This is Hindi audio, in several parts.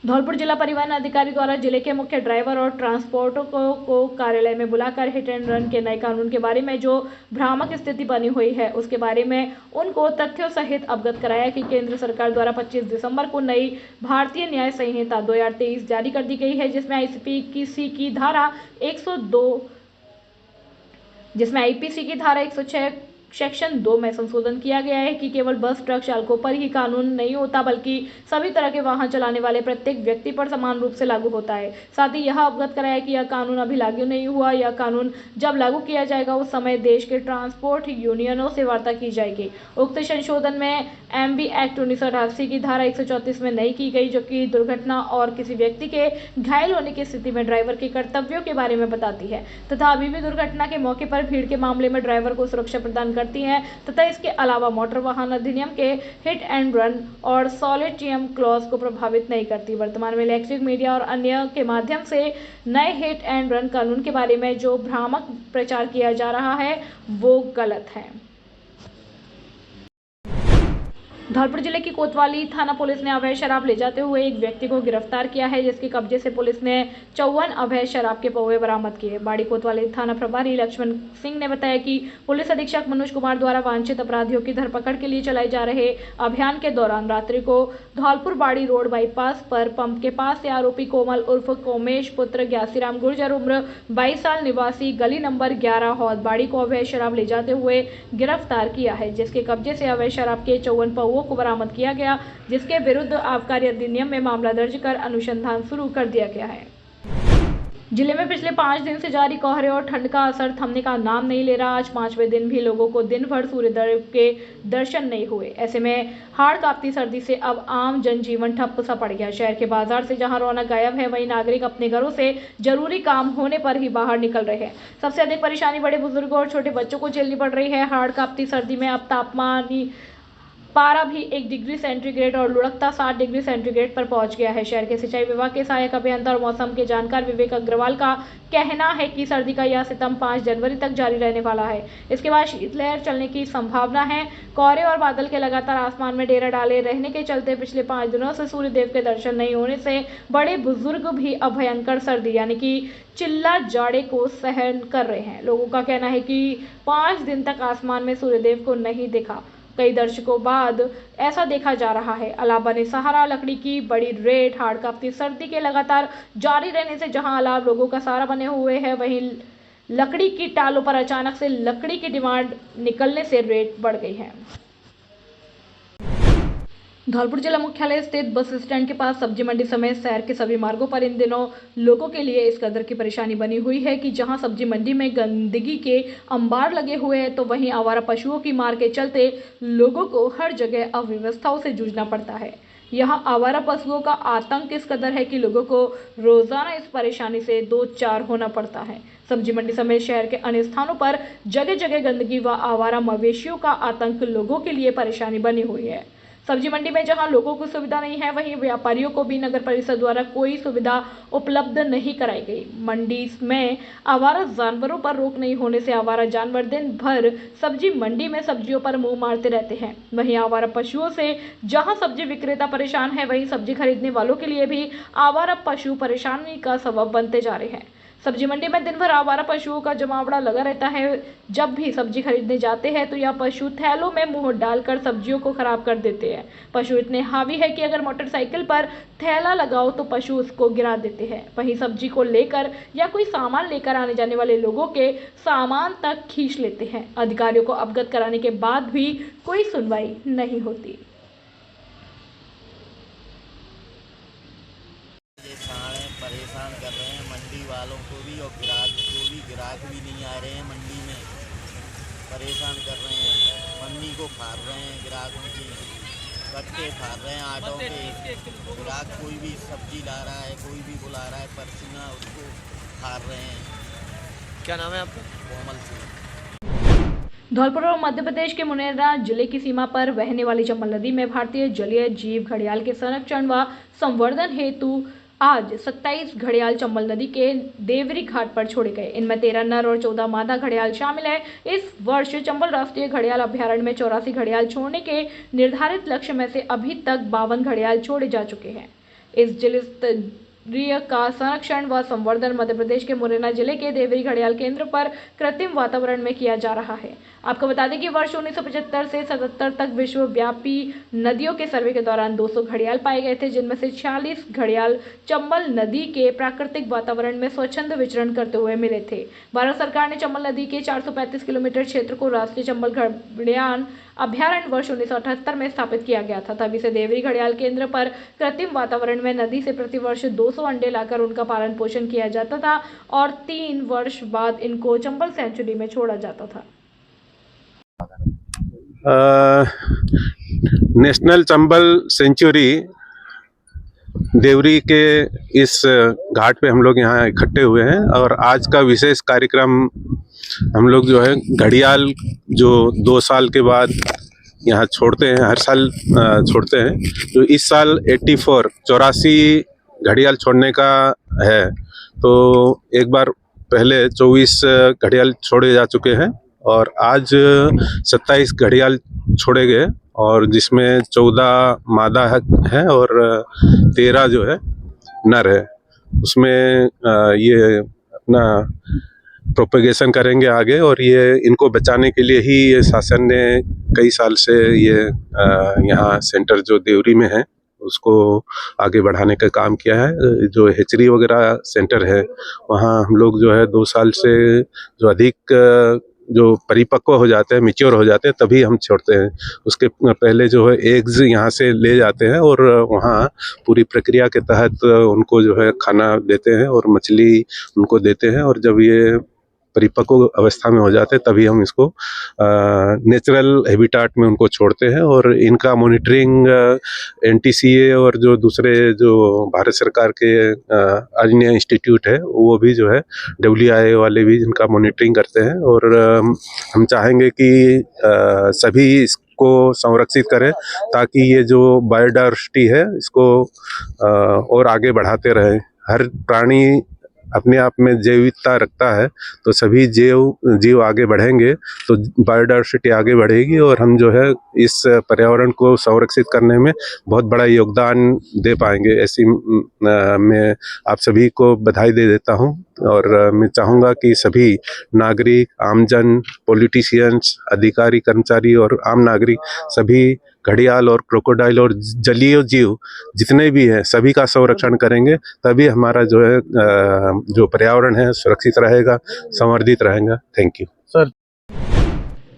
धौलपुर जिला परिवहन अधिकारी द्वारा जिले के मुख्य ड्राइवर और ट्रांसपोर्टर को कार्यालय में बुलाकर हिट एंड रन के नए कानून के बारे में जो भ्रामक स्थिति बनी हुई है उसके बारे में उनको तथ्यों सहित अवगत कराया कि केंद्र सरकार द्वारा 25 दिसंबर को नई भारतीय न्याय संहिता 2023 जारी कर दी गई है, जिसमें आईपीसी की धारा 106 सेक्शन 2 में संशोधन किया गया है कि केवल बस ट्रक चालकों पर ही कानून नहीं होता बल्कि सभी तरह के वाहन चलाने वाले प्रत्येक व्यक्ति पर समान रूप से लागू होता है। साथ ही यह अवगत कराया कि यह कानून अभी लागू नहीं हुआ। यह कानून जब लागू किया जाएगा उस समय देश के ट्रांसपोर्ट यूनियनों से वार्ता की जाएगी। उक्त संशोधन में एमवी एक्ट 1988 की धारा 134 में नहीं की गई, जो कि दुर्घटना और किसी व्यक्ति के घायल होने की स्थिति में ड्राइवर के कर्तव्यों के बारे में बताती है तथा अभी भी दुर्घटना के मौके पर भीड़ के मामले में ड्राइवर को सुरक्षा प्रदान करती हैं तथा इसके अलावा मोटर वाहन अधिनियम के हिट एंड रन और सॉलिटियम क्लॉज को प्रभावित नहीं करती। वर्तमान में इलेक्ट्रिक मीडिया और अन्य के माध्यम से नए हिट एंड रन कानून के बारे में जो भ्रामक प्रचार किया जा रहा है वो गलत है। धौलपुर जिले की कोतवाली थाना पुलिस ने अवैध शराब ले जाते हुए एक व्यक्ति को गिरफ्तार किया है, जिसके कब्जे से पुलिस ने 54 अवैध शराब के पौवे बरामद किए। बाड़ी कोतवाली थाना प्रभारी लक्ष्मण सिंह ने बताया कि पुलिस अधीक्षक मनोज कुमार द्वारा वांछित अपराधियों की धरपकड़ के लिए चलाए जा रहे अभियान के दौरान रात्रि को धौलपुर बाड़ी रोड बाईपास पर पंप के पास से आरोपी कोमल उर्फ कोमेश पुत्र ग्यासीराम गुर्जर उम्र 22 साल निवासी गली नंबर 11 हौद बाड़ी को अवैध शराब ले जाते हुए गिरफ्तार किया है, जिसके कब्जे से अवैध शराब के 54 पौवों को बरामद किया गया, जिसके विरुद्ध आबकारी अधिनियम में मामला दर्ज कर अनुसंधान शुरू कर दिया गया है। जिले में पिछले 5 दिन से जारी कोहरे और ठंड का असर थमने का नाम नहीं ले रहा। आज 5वें दिन भी लोगों को दिन भर सूर्यदेव के दर्शन नहीं हुए। ऐसे में हाड़ कांपती सर्दी से अब आम जनजीवन ठप सा पड़ गया। शहर के बाजार से जहां रौनक गायब है, वहीं नागरिक अपने घरों से जरूरी काम होने पर ही बाहर निकल रहे हैं। सबसे अधिक परेशानी बड़े बुजुर्गों और छोटे बच्चों को झेलनी पड़ रही है। हाड़ कांपती सर्दी में अब तापमान पारा भी 1 डिग्री सेंटीग्रेड और लुढ़कता 7 डिग्री सेंटीग्रेड पर पहुंच गया है। शहर के सिंचाई विभाग के सहायक अभियंता और मौसम के जानकार विवेक अग्रवाल का कहना है कि सर्दी का यह सितम 5 जनवरी तक जारी रहने वाला है। इसके बाद शीतलहर चलने की संभावना है। कोहरे और बादल के लगातार आसमान में डेरा डाले रहने के चलते पिछले 5 दिनों से सूर्यदेव के दर्शन नहीं होने से बड़े बुजुर्ग भी अब भयंकर सर्दी यानी कि चिल्ला जाड़े को सहन कर रहे हैं। लोगों का कहना है कि 5 दिन तक आसमान में सूर्यदेव को नहीं देखा। कई दशकों बाद ऐसा देखा जा रहा है। अलावा ने सहारा लकड़ी की बड़ी रेट हाड़ कांपती सर्दी के लगातार जारी रहने से जहां अलाव लोगों का सहारा बने हुए हैं, वहीं लकड़ी की टालों पर अचानक से लकड़ी की डिमांड निकलने से रेट बढ़ गई है। धौलपुर जिला मुख्यालय स्थित बस स्टैंड के पास सब्जी मंडी समेत शहर के सभी मार्गों पर इन दिनों लोगों के लिए इस कदर की परेशानी बनी हुई है कि जहां सब्जी मंडी में गंदगी के अंबार लगे हुए हैं, तो वहीं आवारा पशुओं की मार के चलते लोगों को हर जगह अव्यवस्थाओं से जूझना पड़ता है। यहां आवारा पशुओं का आतंक इस कदर है कि लोगों को रोजाना इस परेशानी से दो चार होना पड़ता है। सब्जी मंडी समेत शहर के अन्य स्थानों पर जगह जगह गंदगी व आवारा मवेशियों का आतंक लोगों के लिए परेशानी बनी हुई है। सब्जी मंडी में जहां लोगों को सुविधा नहीं है, वहीं व्यापारियों को भी नगर परिषद द्वारा कोई सुविधा उपलब्ध नहीं कराई गई। मंडी में आवारा जानवरों पर रोक नहीं होने से आवारा जानवर दिन भर सब्जी मंडी में सब्जियों पर मुंह मारते रहते हैं। वहीं आवारा पशुओं से जहां सब्जी विक्रेता परेशान है, वहीं सब्जी खरीदने वालों के लिए भी आवारा पशु परेशानी का सबब बनते जा रहे हैं। सब्जी मंडी में दिन भर आवारा पशुओं का जमावड़ा लगा रहता है। जब भी सब्जी खरीदने जाते हैं तो यह पशु थैलों में मुंह डालकर सब्जियों को खराब कर देते हैं। पशु इतने हावी है कि अगर मोटरसाइकिल पर थैला लगाओ तो पशु उसको गिरा देते हैं। वहीं सब्जी को लेकर या कोई सामान लेकर आने जाने वाले लोगों के सामान तक खींच लेते हैं। अधिकारियों को अवगत कराने के बाद भी कोई सुनवाई नहीं होती। परेशान कर रहे हैं मंडी वालों को भी और ग्राहक भी नहीं आ रहे हैं। मंडी में परेशान कर रहे हैं, मंडी को फाड़ रहे हैं, ग्राहकों की कट्टे फाड़ रहे हैं आटों के। ग्राहक कोई भी सब्जी ला रहा है, कोई भी बुला रहा है परचूना, उसको फाड़ रहे हैं। क्या नाम है आपका? कोमल सिंह। धौलपुर और मध्य प्रदेश के मुनेरा जिले की सीमा पर बहने वाली चंबल नदी में भारतीय जलीय जीव घड़ियाल के संरक्षण व संवर्धन हेतु आज 27 घड़ियाल चंबल नदी के देवरी घाट पर छोड़े गए। इनमें 13 नर और 14 मादा घड़ियाल शामिल है। इस वर्ष चंबल राष्ट्रीय घड़ियाल अभ्यारण्य में 84 घड़ियाल छोड़ने के निर्धारित लक्ष्य में से अभी तक 52 घड़ियाल छोड़े जा चुके हैं। इस जलस्तरीय का संरक्षण व संवर्धन मध्य प्रदेश के मुरैना जिले के देवरी घड़ियाल केंद्र पर कृत्रिम वातावरण में किया जा रहा है। आपको बता दें कि वर्ष 1975 से 77 तक विश्वव्यापी नदियों के सर्वे के दौरान 200 घड़ियाल पाए गए थे, जिनमें से 46 घड़ियाल चंबल नदी के प्राकृतिक वातावरण में स्वच्छंद विचरण करते हुए मिले थे। भारत सरकार ने चंबल नदी के 435 किलोमीटर क्षेत्र को राष्ट्रीय चंबल घड़ियाल अभ्यारण्य वर्ष 1978 में स्थापित किया गया था। तभी से देवरी घड़ियाल केंद्र पर कृत्रिम वातावरण में नदी से प्रतिवर्ष 200 अंडे लाकर उनका पालन पोषण किया जाता था और 3 वर्ष बाद इनको चंबल सेंचुरी में छोड़ा जाता था। नेशनल चंबल सेंचुरी देवरी के इस घाट पे हम लोग यहाँ इकट्ठे हुए हैं और आज का विशेष कार्यक्रम हम लोग जो है घड़ियाल जो 2 साल के बाद यहाँ छोड़ते हैं, हर साल छोड़ते हैं, तो इस साल 84 घड़ियाल छोड़ने का है। तो एक बार पहले 24 घड़ियाल छोड़े जा चुके हैं और आज 27 घड़ियाल छोड़े गए और जिसमें 14 मादा है और 13 जो है नर है। उसमें ये अपना प्रोपेगेशन करेंगे आगे और ये इनको बचाने के लिए ही ये शासन ने कई साल से ये यहाँ सेंटर जो देवरी में है उसको आगे बढ़ाने का काम किया है। जो हेचरी वगैरह सेंटर है वहाँ हम लोग जो है 2 साल से जो अधिक जो परिपक्व हो जाते हैं, मैच्योर हो जाते हैं, तभी हम छोड़ते हैं। उसके पहले जो है एग्स यहाँ से ले जाते हैं और वहाँ पूरी प्रक्रिया के तहत उनको जो है खाना देते हैं और मछली उनको देते हैं और जब ये परिपक्व अवस्था में हो जाते हैं तभी हम इसको नेचुरल हैबिटाट में उनको छोड़ते हैं और इनका मॉनिटरिंग NTCA और जो दूसरे जो भारत सरकार के अन्य इंस्टीट्यूट है वो भी जो है WIA वाले भी इनका मॉनिटरिंग करते हैं और हम चाहेंगे कि सभी इसको संरक्षित करें ताकि ये जो बायोडायवर्सिटी है इसको और आगे बढ़ाते रहें। हर प्राणी अपने आप में जैविकता रखता है तो सभी जीव आगे बढ़ेंगे तो बायोडायवर्सिटी आगे बढ़ेगी और हम जो है इस पर्यावरण को संरक्षित करने में बहुत बड़ा योगदान दे पाएंगे। ऐसी मैं आप सभी को बधाई दे देता हूं और मैं चाहूँगा कि सभी नागरिक, आमजन, पॉलिटिशियंस, अधिकारी, कर्मचारी और आम नागरिक सभी घड़ियाल और क्रोकोडाइल और जलीय जीव जितने भी हैं सभी का संरक्षण करेंगे तभी हमारा जो है जो पर्यावरण है सुरक्षित रहेगा, संवर्धित रहेगा। Thank you sir.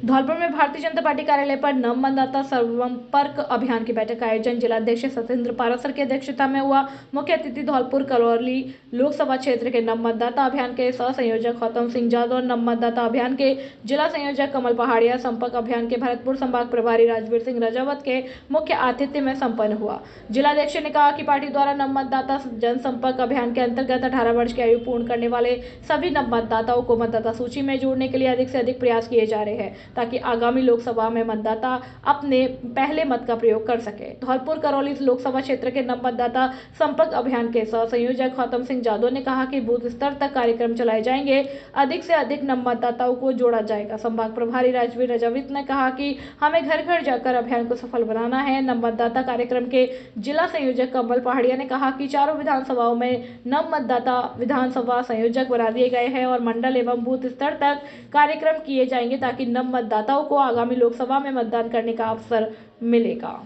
धौलपुर में भारतीय जनता पार्टी कार्यालय पर नव मतदाता संपर्क अभियान की बैठक का आयोजन जिलाध्यक्ष सत्येंद्र पारासर की अध्यक्षता में हुआ। मुख्य अतिथि धौलपुर करौली लोकसभा क्षेत्र के नव मतदाता अभियान के सह संयोजक गौतम सिंह जादव, नव मतदाता अभियान के जिला संयोजक कमल पहाड़िया, संपर्क अभियान के भरतपुर संभाग प्रभारी राजवीर सिंह राजावत के मुख्य आतिथ्य में संपन्न हुआ। जिलाध्यक्ष ने कहा कि पार्टी द्वारा नव मतदाता जनसंपर्क अभियान के अंतर्गत 18 वर्ष की आयु पूर्ण करने वाले सभी नव मतदाताओं को मतदाता सूची में जोड़ने के लिए अधिक से अधिक प्रयास किए जा रहे हैं ताकि आगामी लोकसभा में मतदाता अपने पहले मत का प्रयोग कर सके। धौलपुर करौली लोकसभा क्षेत्र के नव मतदाता संपर्क अभियान के सह संयोजक गौतम सिंह जादव ने कहा कि बूथ स्तर तक कार्यक्रम चलाए जाएंगे, अधिक से अधिक नव मतदाताओं को जोड़ा जाएगा। संभाग प्रभारी राजवीर राजावित ने कहा कि हमें घर घर जाकर अभियान को सफल बनाना है। नव मतदाता कार्यक्रम के जिला संयोजक कमल पहाड़िया ने कहा कि चारों विधानसभाओं में नव मतदाता विधानसभा संयोजक बना दिए गए हैं और मंडल एवं बूथ स्तर तक कार्यक्रम किए जाएंगे ताकि नव मतदाताओं को आगामी लोकसभा में मतदान करने का अवसर मिलेगा।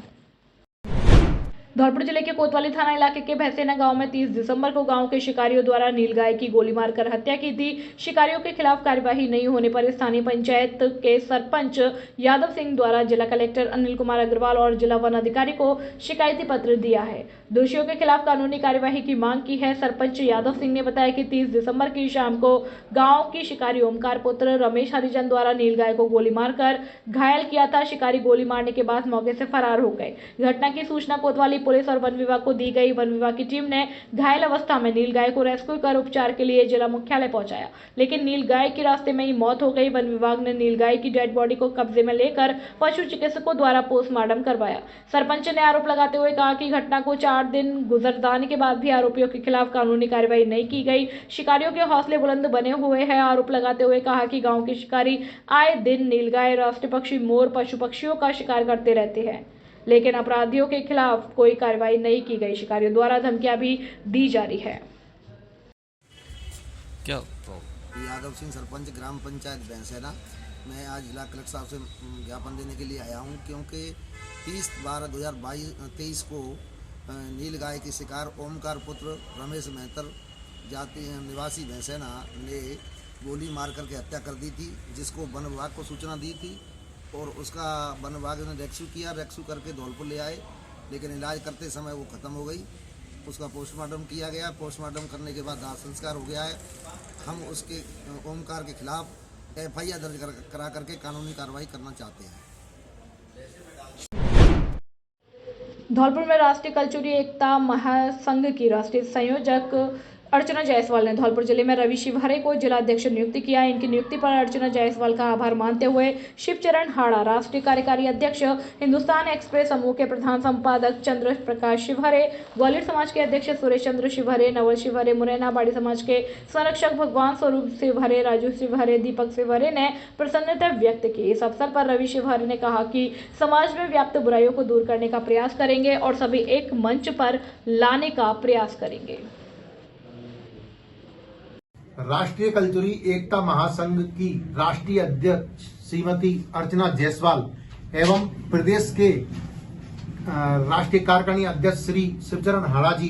धौलपुर जिले के कोतवाली थाना इलाके के भैंसेना गांव में 30 दिसंबर को गांव के शिकारियों द्वारा नीलगाय की गोली मारकर हत्या की थी। शिकारियों के खिलाफ कार्यवाही नहीं होने पर स्थानीय पंचायत के सरपंच यादव सिंह द्वारा जिला कलेक्टर अनिल कुमार अग्रवाल और जिला वन अधिकारी को शिकायती पत्र दिया है। दोषियों के खिलाफ कानूनी कार्यवाही की मांग की है। सरपंच यादव सिंह ने बताया कि 30 दिसंबर की शाम को गाँव की शिकारी ओमकार पुत्र रमेश हरिजन द्वारा नीलगाय को गोली मारकर घायल किया था। शिकारी गोली मारने के बाद मौके से फरार हो गए। घटना की सूचना कोतवाली पुलिस और वन विभाग को दी गई। वन विभाग की टीम ने घायल अवस्था में नीलगाय को रेस्क्यू कर उपचार के लिए जिला मुख्यालय पहुंचाया, लेकिन नीलगाय की रास्ते में ही मौत हो गई। वन विभाग ने नीलगाय की डेड बॉडी को कब्जे में लेकर पशु चिकित्सकों द्वारा पोस्टमार्टम करवाया। सरपंच ने आरोप लगाते हुए कहा कि घटना को 4 दिन गुजर जाने के बाद भी आरोपियों के खिलाफ कानूनी कार्रवाई नहीं की गई। शिकारियों के हौसले बुलंद बने हुए हैं। आरोप लगाते हुए कहा कि गाँव के शिकारी आए दिन नीलगाय, राष्ट्रीय पक्षी मोर, पशु पक्षियों का शिकार करते रहते हैं, लेकिन अपराधियों के खिलाफ कोई कार्रवाई नहीं की गई। शिकारियों द्वारा धमकियां भी दी जा रही है। क्या यादव सिंह, सरपंच ग्राम पंचायत भैंसेना। मैं आज जिला कलेक्टर साहब से ज्ञापन देने के लिए आया हूं क्योंकि 30/12/2023 को नीलगाय के शिकार ओमकार पुत्र रमेश मेहतर जाति निवासी भैंसेना ने गोली मार करके हत्या कर दी थी, जिसको वन विभाग को सूचना दी थी और उसका वन विभाग ने रेस्क्यू किया। रेस्क्यू करके धौलपुर ले आए, लेकिन इलाज करते समय वो ख़त्म हो गई। उसका पोस्टमार्टम किया गया। पोस्टमार्टम करने के बाद दाह संस्कार हो गया है। हम उसके ओमकार के खिलाफ FIR दर्ज करा करके कानूनी कार्रवाई करना चाहते हैं। धौलपुर में राष्ट्रीय कलचुरी एकता महासंघ की राष्ट्रीय संयोजक अर्चना जायसवाल ने धौलपुर जिले में रवि शिवहरे को जिला अध्यक्ष नियुक्त किया। इनकी नियुक्ति पर अर्चना जायसवाल का आभार मानते हुए शिवचरण हाड़ा, राष्ट्रीय कार्यकारी अध्यक्ष, हिंदुस्तान एक्सप्रेस समूह के प्रधान संपादक चंद्र प्रकाश शिवहरे, ग्वालियर समाज के अध्यक्ष सुरेश चंद्र शिवहरे, नवल शिवहरे, मुरैना बाड़ी समाज के संरक्षक भगवान स्वरूप शिवहरे, राजू शिवहरे, दीपक शिवहरे ने प्रसन्नता व्यक्त की। इस अवसर पर रवि शिवहरे ने कहा कि समाज में व्याप्त बुराइयों को दूर करने का प्रयास करेंगे और सभी एक मंच पर लाने का प्रयास करेंगे। राष्ट्रीय कलचुरी एकता महासंघ की राष्ट्रीय अध्यक्ष श्रीमती अर्चना जायसवाल एवं प्रदेश के राष्ट्रीय कार्यकारिणी अध्यक्ष श्री शिवचरण हाड़ा जी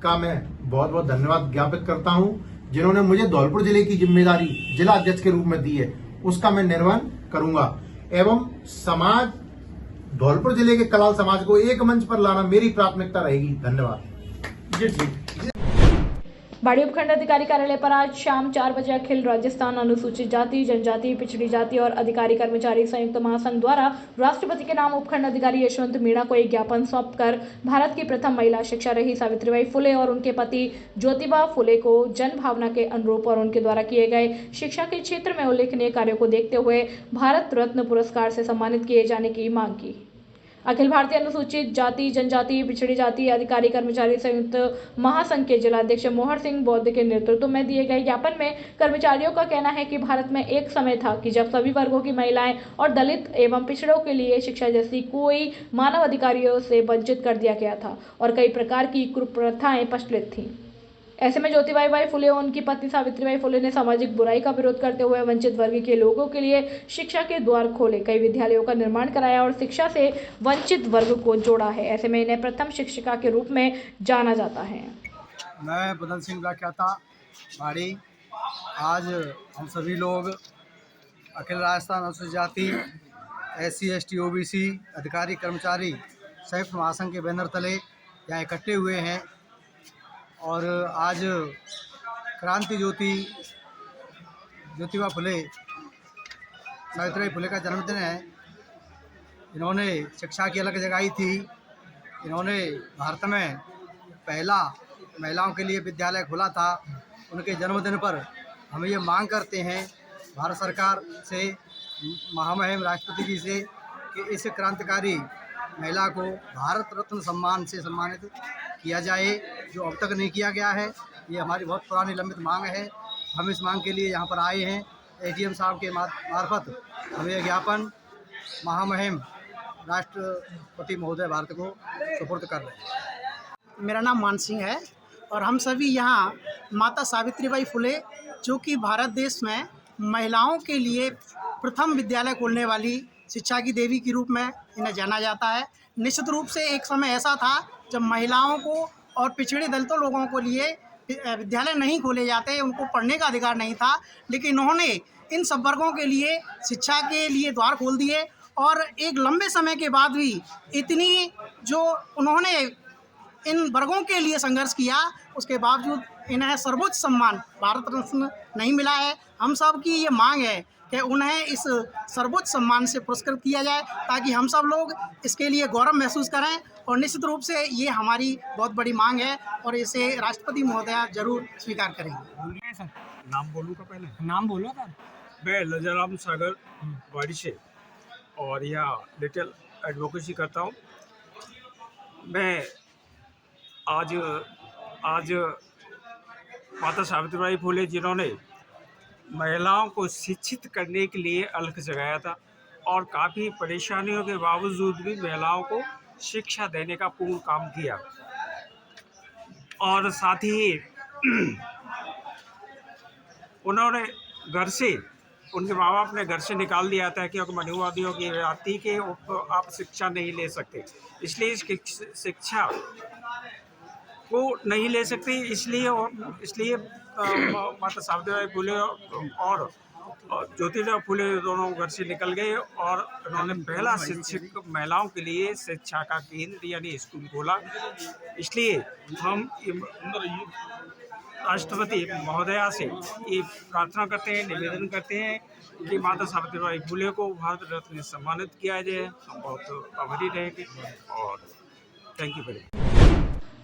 का मैं बहुत बहुत धन्यवाद ज्ञापित करता हूं, जिन्होंने मुझे धौलपुर जिले की जिम्मेदारी जिला अध्यक्ष के रूप में दी है। उसका मैं निर्वहन करूंगा एवं समाज धौलपुर जिले के कलाल समाज को एक मंच पर लाना मेरी प्राथमिकता रहेगी। धन्यवाद जी। ठीक। बाड़ी उपखंड अधिकारी कार्यालय पर आज शाम 4 बजे अखिल राजस्थान अनुसूचित जाति, जनजाति, पिछड़ी जाति और अधिकारी कर्मचारी संयुक्त महासंघ द्वारा राष्ट्रपति के नाम उपखंड अधिकारी यशवंत मीणा को एक ज्ञापन सौंपकर भारत की प्रथम महिला शिक्षा रही सावित्रीबाई फुले और उनके पति ज्योतिबा फुले को जन भावना के अनुरूप और उनके द्वारा किए गए शिक्षा के क्षेत्र में उल्लेखनीय कार्यों को देखते हुए भारत रत्न पुरस्कार से सम्मानित किए जाने की मांग की। अखिल भारतीय अनुसूचित जाति, जनजाति, पिछड़ी जाति अधिकारी कर्मचारी संयुक्त महासंघ के जिलाध्यक्ष मोहर सिंह बौद्ध के नेतृत्व में दिए गए ज्ञापन में कर्मचारियों का कहना है कि भारत में एक समय था कि जब सभी वर्गों की महिलाएं और दलित एवं पिछड़ों के लिए शिक्षा जैसी कोई मानव अधिकारियों से वंचित कर दिया गया था और कई प्रकार की कुप्रथाएं प्रचलित थीं। ऐसे में ज्योतिबाई फुले और उनकी पत्नी सावित्रीबाई फुले ने सामाजिक बुराई का विरोध करते हुए वंचित वर्ग के लोगों के लिए शिक्षा के द्वार खोले, कई विद्यालयों का निर्माण कराया और शिक्षा से वंचित वर्ग को जोड़ा है। ऐसे में इन्हें प्रथम शिक्षिका के रूप में जाना जाता है। मैं बदन सिंह व्याख्याता बाड़ी। आज हम सभी लोग अखिल राजस्थान अनुसूचित जाति, SC ST OBC अधिकारी कर्मचारी संयुक्त महासंघ के बैनर तले यहाँ इकट्ठे हुए हैं और आज क्रांति ज्योति ज्योतिबा फुले, सावित्रीबाई फुले का जन्मदिन है। इन्होंने शिक्षा की अलग जगाई थी। इन्होंने भारत में पहला महिलाओं के लिए विद्यालय खोला था। उनके जन्मदिन पर हम ये मांग करते हैं भारत सरकार से, महामहिम राष्ट्रपति जी से, कि इस क्रांतिकारी महिला को भारत रत्न सम्मान से सम्मानित किया जाए, जो अब तक नहीं किया गया है। ये हमारी बहुत पुरानी लंबित मांग है। हम इस मांग के लिए यहाँ पर आए हैं। AGM साहब के मार्फत हम ये ज्ञापन महामहिम राष्ट्रपति महोदय भारत को सुपुर्द कर रहे हैं। मेरा नाम मान सिंह है और हम सभी यहाँ माता सावित्रीबाई फुले, जो कि भारत देश में महिलाओं के लिए प्रथम विद्यालय खोलने वाली शिक्षा की देवी के रूप में इन्हें जाना जाता है। निश्चित रूप से एक समय ऐसा था जब महिलाओं को और पिछड़े दलितों लोगों को लिए विद्यालय नहीं खोले जाते, उनको पढ़ने का अधिकार नहीं था, लेकिन इन्होंने इन सब वर्गों के लिए शिक्षा के लिए द्वार खोल दिए और एक लंबे समय के बाद भी इतनी जो उन्होंने इन वर्गों के लिए संघर्ष किया, उसके बावजूद इन्हें सर्वोच्च सम्मान भारत रत्न नहीं मिला है। हम सब की ये मांग है कि उन्हें इस सर्वोच्च सम्मान से पुरस्कृत किया जाए, ताकि हम सब लोग इसके लिए गौरव महसूस करें। और निश्चित रूप से ये हमारी बहुत बड़ी मांग है और इसे राष्ट्रपति महोदया जरूर स्वीकार करेंगे। नाम बोलूँ का पहले? नाम बोलो सर। मैं लजाराम सागर बाड़ी से और यहाँ लिटिल एडवोकेसी करता हूँ। मैं आज माता सावित्रीबाई फुले, जिन्होंने महिलाओं को शिक्षित करने के लिए अलख जगाया था, और काफ़ी परेशानियों के बावजूद भी महिलाओं को शिक्षा देने का पूर्ण काम किया। और साथ ही उन्होंने घर से, उनके माँ बाप ने घर से निकाल दिया था क्योंकि मनुवादियों की जाति के आप शिक्षा नहीं ले सकते, इसलिए इस शिक्षा को नहीं ले सकते, इसलिए माता सावित्रीबाई फुले और ज्योतिराव फुले दोनों घर से निकल गए और उन्होंने पहला शिक्षक महिलाओं के लिए शिक्षा का केंद्र यानी स्कूल खोला। इसलिए हम राष्ट्रपति महोदया से ये प्रार्थना करते हैं, निवेदन करते हैं कि माता सावित्रीबाई फुले को भारत रत्न से सम्मानित किया जाए। हम बहुत आभारी रहेंगे और थैंक यू वेरी मच।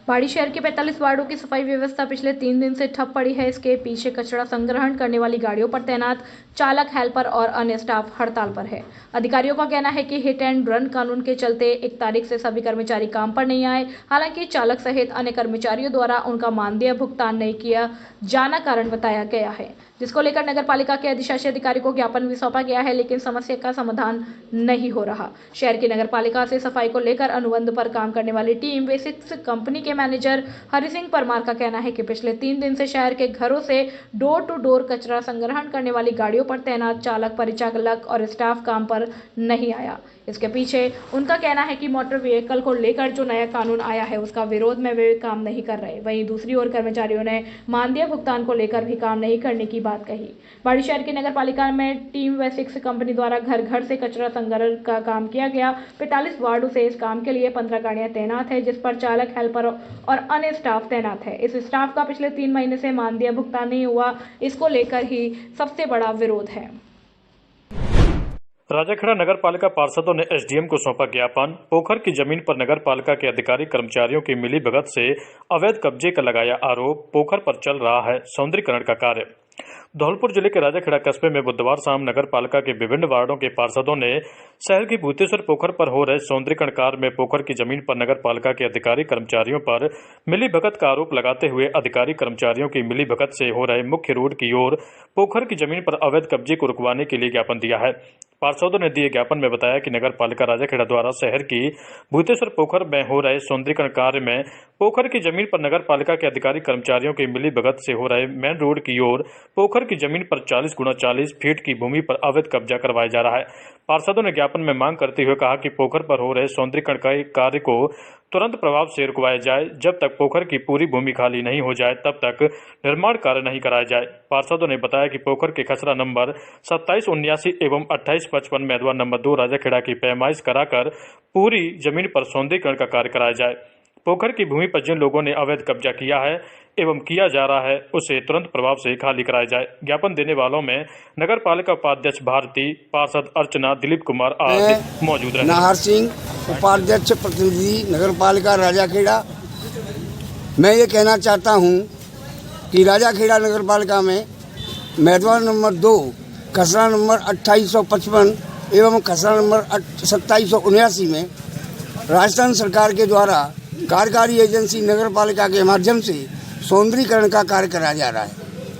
बाड़ी शहर के 45 वार्डों की सफाई व्यवस्था पिछले 3 दिन से ठप पड़ी है। इसके पीछे कचरा संग्रहण करने वाली गाड़ियों पर तैनात चालक, हेल्पर और अन्य स्टाफ हड़ताल पर है। अधिकारियों का कहना है कि हिट एंड रन कानून के चलते 1 तारीख से सभी कर्मचारी काम पर नहीं आए। हालांकि चालक सहित अन्य कर्मचारियों द्वारा उनका मानदेय भुगतान नहीं किया जाना कारण बताया गया है, जिसको लेकर नगर पालिका के अधिशासी अधिकारी को ज्ञापन भी सौंपा गया है, लेकिन समस्या का समाधान नहीं हो रहा। शहर की नगर पालिका से सफाई को लेकर अनुबंध पर काम करने वाली टीम वे6 कंपनी के मैनेजर हरि सिंह परमार का कहना है कि पिछले 3 दिन से शहर के घरों से डोर टू डोर कचरा संग्रहण करने वाली गाड़ियों पर तैनात चालक, परिचालक और स्टाफ काम पर नहीं आया। इसके पीछे उनका कहना है कि मोटर व्हीकल को लेकर जो नया कानून आया है उसका विरोध में वे काम नहीं कर रहे। वहीं दूसरी ओर कर्मचारियों ने मानदेय भुगतान को लेकर भी काम नहीं करने की बात कही। बाड़ी शहर की नगर पालिका में टीम वे6 कंपनी द्वारा घर घर से कचरा संग्रहण का काम किया गया। 45 वार्डों से इस काम के लिए 15 गाड़ियां तैनात है, जिस पर चालक, हेल्पर और अन्य स्टाफ तैनात है। इस स्टाफ का पिछले 3 महीने से मानदेय भुगतान नहीं हुआ, इसको लेकर ही सबसे बड़ा विरोध है। राजाखेड़ा नगर पालिका पार्षदों ने एसडीएम को सौंपा ज्ञापन। पोखर की जमीन पर नगर पालिका के अधिकारी कर्मचारियों की मिलीभगत से अवैध कब्जे का लगाया आरोप। पोखर पर चल रहा है सौंदर्यीकरण का कार्य। धौलपुर जिले के राजाखेड़ा कस्बे में बुधवार शाम नगर पालिका के विभिन्न वार्डों के पार्षदों ने शहर की भूतेश्वर पोखर पर हो रहे सौंदर्यीकरण कार्य में पोखर की जमीन पर नगर पालिका के अधिकारी कर्मचारियों पर मिलीभगत का आरोप लगाते हुए अधिकारी कर्मचारियों की मिलीभगत से हो रहे मुख्य रोड की ओर पोखर की जमीन पर अवैध कब्जे को रुकवाने के लिए ज्ञापन दिया है। पार्षदों ने दिए ज्ञापन में बताया कि नगर पालिका राजाखेड़ा द्वारा शहर की भूतेश्वर पोखर में हो रहे सौंदर्यीकरण कार्य में पोखर की जमीन पर नगर पालिका के अधिकारी कर्मचारियों की मिलीभगत से हो रहे मेन रोड की ओर पोखर की जमीन पर 40 × 40 फीट की भूमि पर अवैध कब्जा करवाया जा रहा है। पार्षदों ने ज्ञापन में मांग करते हुए कहा कि पोखर पर हो रहे सौंदर्यीकरण कार्य को तुरंत प्रभाव से रुकवाया जाए। जब तक पोखर की पूरी भूमि खाली नहीं हो जाए तब तक निर्माण कार्य नहीं कराया जाए। पार्षदों ने बताया कि पोखर के खसरा नंबर 2779 एवं 2855 मैदवा नंबर 2 राजाखेड़ा की पैमाइश कराकर पूरी जमीन पर सौंदर्यीकरण का कार्य कराया जाए। पोखर की भूमि पर जिन लोगों ने अवैध कब्जा किया है एवं किया जा रहा है उसे तुरंत प्रभाव से खाली कराया जाए। ज्ञापन देने वालों में नगर पालिका उपाध्यक्ष भारती, पार्षद अर्चना, दिलीप कुमार आदि मौजूद रहे। नाहर सिंह, उपाध्यक्ष प्रतिनिधि नगर पालिका राजाखेड़ा। मैं ये कहना चाहता हूँ कि राजाखेड़ा नगर पालिका में मैदवा नंबर 2 खसरा नंबर 2855 एवं खसरा नंबर 2779 में राजस्थान सरकार के द्वारा कार्यकारी एजेंसी नगर पालिका के माध्यम से सौंदर्यीकरण का कार्य कराया जा रहा है,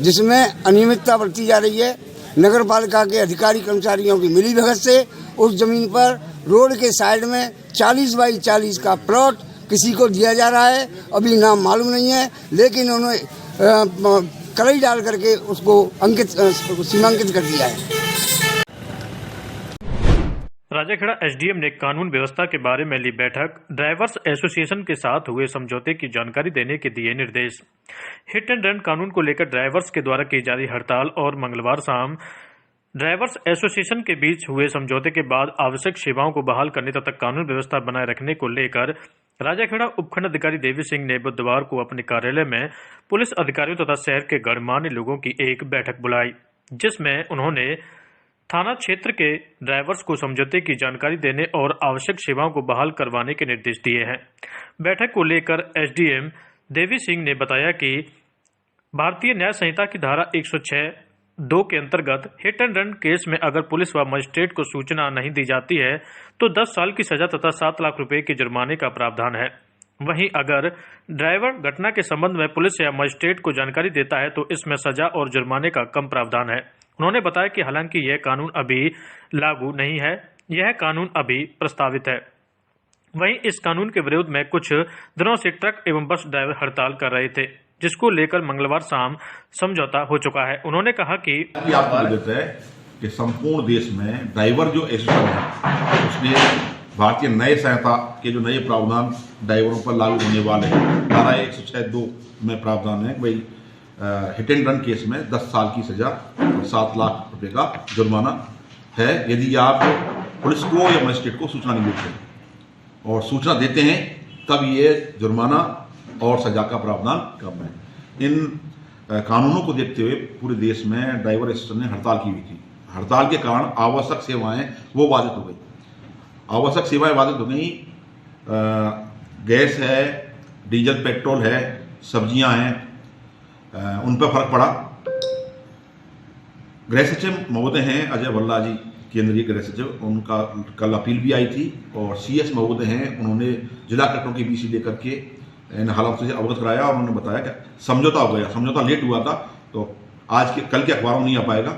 जिसमें अनियमितता बरती जा रही है। नगर पालिका के अधिकारी कर्मचारियों की मिलीभगत से उस जमीन पर रोड के साइड में 40 बाई 40 का प्लॉट किसी को दिया जा रहा है। अभी नाम मालूम नहीं है, लेकिन उन्होंने कलई डाल करके उसको सीमांकित कर दिया है। राजाखेड़ा एसडीएम ने कानून व्यवस्था के बारे में ली बैठक। ड्राइवर्स एसोसिएशन के साथ हुए समझौते की जानकारी देने के दिए निर्देश। हिट एंड रन कानून को लेकर ड्राइवर्स के द्वारा की जा रही हड़ताल और मंगलवार शाम ड्राइवर्स एसोसिएशन के बीच हुए समझौते के बाद आवश्यक सेवाओं को बहाल करने तथा कानून व्यवस्था बनाए रखने को लेकर राजाखेड़ा उपखंड अधिकारी देवी सिंह ने बुधवार को अपने कार्यालय में पुलिस अधिकारियों तथा शहर के गणमान्य लोगों की एक बैठक बुलाई, जिसमें उन्होंने थाना क्षेत्र के ड्राइवर्स को समझौते की जानकारी देने और आवश्यक सेवाओं को बहाल करवाने के निर्देश दिए हैं। बैठक को लेकर एसडीएम देवी सिंह ने बताया कि भारतीय न्याय संहिता की धारा 106(2) के अंतर्गत हिट एंड रन केस में अगर पुलिस व मजिस्ट्रेट को सूचना नहीं दी जाती है तो 10 साल की सजा तथा 7 लाख रुपए के जुर्माने का प्रावधान है। वहीं अगर ड्राइवर घटना के संबंध में पुलिस या मजिस्ट्रेट को जानकारी देता है तो इसमें सजा और जुर्माने का कम प्रावधान है। उन्होंने बताया कि हालांकि यह कानून अभी लागू नहीं है, यह कानून अभी प्रस्तावित है। वहीं इस कानून के विरोध में कुछ दिनों से ट्रक एवं बस ड्राइवर हड़ताल कर रहे थे, जिसको लेकर मंगलवार शाम समझौता हो चुका है। उन्होंने कहा कि आपको देता है कि संपूर्ण देश में ड्राइवर जो एसोसिएशन है उसने भारतीय नए संहिता के जो नए प्रावधान ड्राइवरों पर लागू होने वाले हैं, धारा 106(2) में प्रावधान है भाई हिट एंड रन केस में 10 साल की सजा और 7 लाख रुपए का जुर्माना है यदि आप पुलिस को या मजिस्ट्रेट को सूचना नहीं देते हैं, और सूचना देते हैं तब ये जुर्माना और सजा का प्रावधान कम है। इन कानूनों को देखते हुए पूरे देश में ड्राइवर एसोसिएशन ने हड़ताल की हुई थी। हड़ताल के कारण आवश्यक सेवाएं वो बाधित हो गई। आवश्यक सेवाएं बाधित हो गई, गैस है, डीजल पेट्रोल है, सब्जियां हैं, उन पर फर्क पड़ा। गृह सचिव महोदय हैं अजय भल्ला जी, केंद्रीय गृह सचिव, उनका कल अपील भी आई थी, और CS महोदय हैं, उन्होंने जिला कलेक्टरों की BC लेकर के इन हालातों से अवगत कराया और उन्होंने बताया कि समझौता हो गया। समझौता लेट हुआ था तो कल के अखबारों में नहीं आ पाएगा,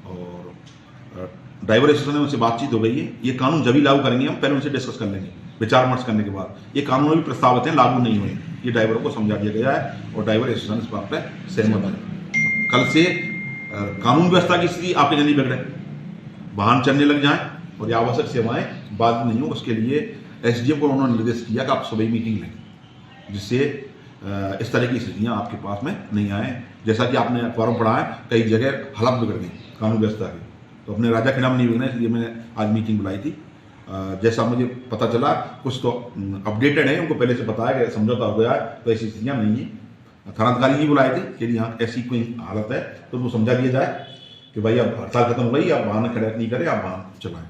और ड्राइवर एसोसिएशन में उनसे बातचीत हो गई है। ये कानून जब ही लागू करेंगे, हम पहले उनसे डिस्कस कर लेंगे, विचार विमर्श करने के बाद। ये कानून भी प्रस्तावित हैं, लागू नहीं हुए, ये ड्राइवरों को समझा दिया गया है और ड्राइवर एसोसिएशन इस बात पर सहमत है। कल से कानून व्यवस्था की स्थिति आपके जल्दी बिगड़े, वाहन चलने लग जाएं और ये आवश्यक सेवाएं बाधित नहीं हो, उसके लिए SDM को उन्होंने निर्देश किया कि आप सुबह मीटिंग लें, जिससे इस तरह की स्थितियां आपके पास में नहीं आए। जैसा कि आपने अखबारों में पढ़ा है, कई जगह हालात बिगड़ गई कानून व्यवस्था की, तो अपने राजाखेड़ा में नहीं बिगड़े, इसलिए मैंने आज मीटिंग बुलाई थी। जैसा मुझे पता चला, कुछ तो अपडेटेड है, उनको पहले से बताया गया समझौता हो गया है, तो ऐसी स्थितियाँ नहीं है। थानाधिकारी जी बुलाए थे कि यहाँ ऐसी कोई हालत है तो उनको समझा दिया जाए कि भाई अब हड़ताल खत्म हो गई, आप वाहन खड़े नहीं करें, आप वाहन चलाएं।